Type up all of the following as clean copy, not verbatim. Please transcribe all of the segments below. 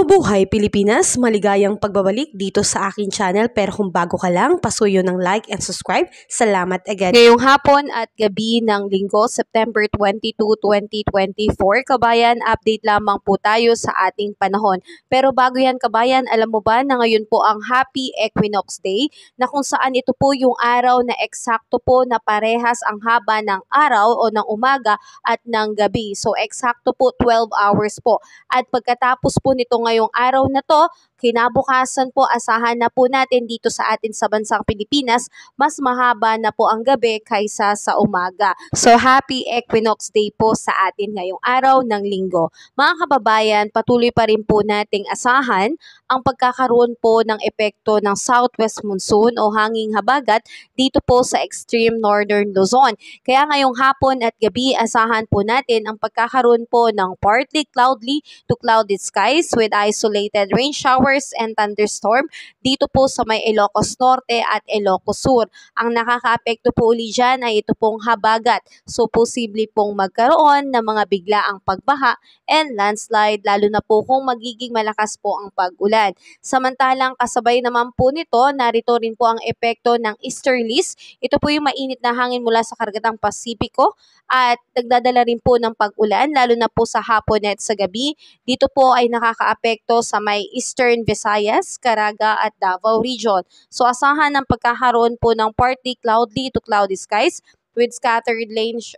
Mabuhay Pilipinas! Maligayang pagbabalik dito sa aking channel, pero kung bago ka lang, pasuyo ng like and subscribe. Salamat agad. Ngayong hapon at gabi ng Linggo, September 22, 2024, kabayan, update lamang po tayo sa ating panahon. Pero bago yan kabayan, alam mo ba na ngayon po ang Happy Equinox Day, na kung saan ito po yung araw na eksakto po na parehas ang haba ng araw o ng umaga at ng gabi. So eksakto po 12 hours po. At pagkatapos po nito ngayong araw na to, kinabukasan po asahan na po natin dito sa atin sa bansang Pilipinas, mas mahaba na po ang gabi kaysa sa umaga. So Happy Equinox Day po sa atin ngayong araw ng Linggo. Mga kababayan, patuloy pa rin po nating asahan ang pagkakaroon po ng epekto ng southwest monsoon o hanging habagat dito po sa extreme northern Luzon. Kaya ngayong hapon at gabi, asahan po natin ang pagkakaroon po ng partly cloudy to cloudy skies with isolated rain showers and thunderstorm dito po sa may Ilocos Norte at Ilocos Sur. Ang nakakaapekto po uli dyan ay ito pong habagat. So posible pong magkaroon ng mga biglaang pagbaha and landslide, lalo na po kung magiging malakas po ang pag-ulan. Samantalang kasabay naman po nito, narito rin po ang epekto ng easterlies. Ito po yung mainit na hangin mula sa karagatang Pasipiko at nagdadala rin po ng pag-ulan, lalo na po sa hapon at sa gabi. Dito po ay nakakaapekto sa may Eastern Visayas, Caraga at Davao Region. So asahan ang pagkakaroon po ng partly cloudy to cloudy skies with scattered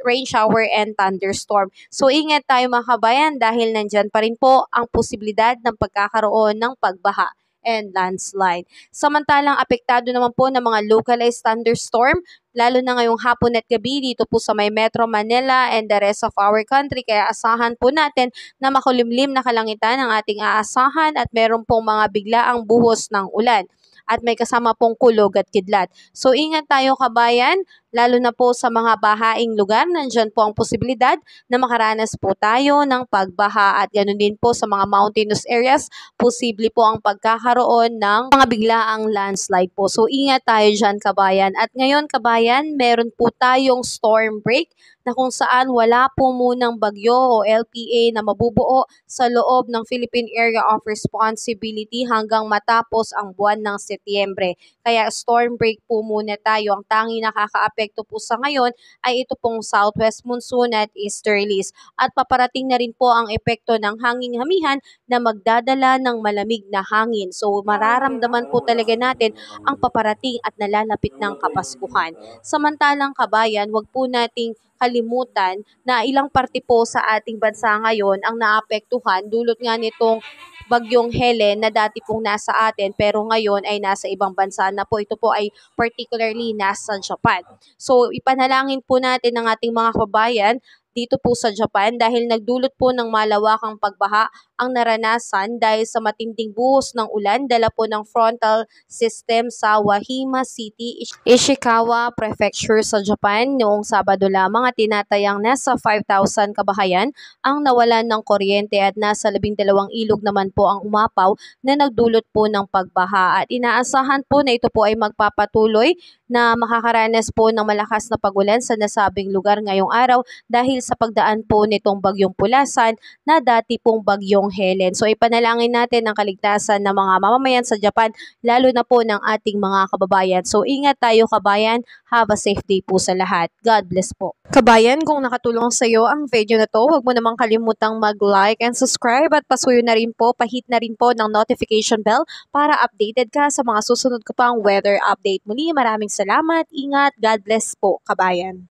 rain shower and thunderstorm. So ingat tayo mga kabayan dahil nandyan pa rin po ang posibilidad ng pagkakaroon ng pagbaha and landslide. Samantalang apektado naman po ng mga localized thunderstorm, lalo na ngayong hapon at gabi dito po sa may Metro Manila and the rest of our country. Kaya asahan po natin na makulimlim na kalangitan ang ating aasahan at meron pong mga biglaang buhos ng ulan. At may kasama pong kulog at kidlat. So ingat tayo kabayan, lalo na po sa mga bahaing lugar, nandyan po ang posibilidad na makaranas po tayo ng pagbaha at ganoon din po sa mga mountainous areas, posible po ang pagkakaroon ng mga biglaang landslide po. So ingat tayo dyan kabayan. At ngayon kabayan, meron po tayong storm break na kung saan wala po munang bagyo o LPA na mabubuo sa loob ng Philippine Area of Responsibility hanggang matapos ang buwan ng Setyembre. Kaya storm break po muna tayo. Ang tanging nakakaapekto po sa ngayon ay ito pong southwest monsoon at easterlies. At paparating na rin po ang epekto ng hanging hamihan na magdadala ng malamig na hangin. So mararamdaman po talaga natin ang paparating at nalalapit ng Kapaskuhan. Samantalang kabayan, wag po nating kalimutan na ilang parte po sa ating bansa ngayon ang naapektuhan dulot nga nitong bagyong Helen na dati pong nasa atin pero ngayon ay nasa ibang bansa na po. Ito po ay particularly nasa Japan. So ipanalangin po natin ang ating mga kababayan dito po sa Japan dahil nagdulot po ng malawakang pagbaha ang naranasan dahil sa matinding buhos ng ulan dala po ng frontal system sa Wahima City, Ishikawa Prefecture sa Japan noong Sabado lamang at tinatayang nasa 5,000 kabahayan ang nawalan ng kuryente at nasa 12 ilog naman po ang umapaw na nagdulot po ng pagbaha at inaasahan po na ito po ay magpapatuloy na makakaranas po ng malakas na pagulan sa nasabing lugar ngayong araw dahil sa pagdaan po nitong bagyong Pulasan na dati pong bagyong Helen. So ipanalangin natin ang kaligtasan ng mga mamamayan sa Japan, lalo na po ng ating mga kababayan. So ingat tayo kabayan, have a safe day po sa lahat. God bless po. Kabayan, kung nakatulong sa iyo ang video na to, huwag mo namang kalimutang mag-like and subscribe at pasuyo na rin po, pahit na rin po ng notification bell para updated ka sa mga susunod ko pang weather update. Muli, maraming salamat, ingat, God bless po kabayan.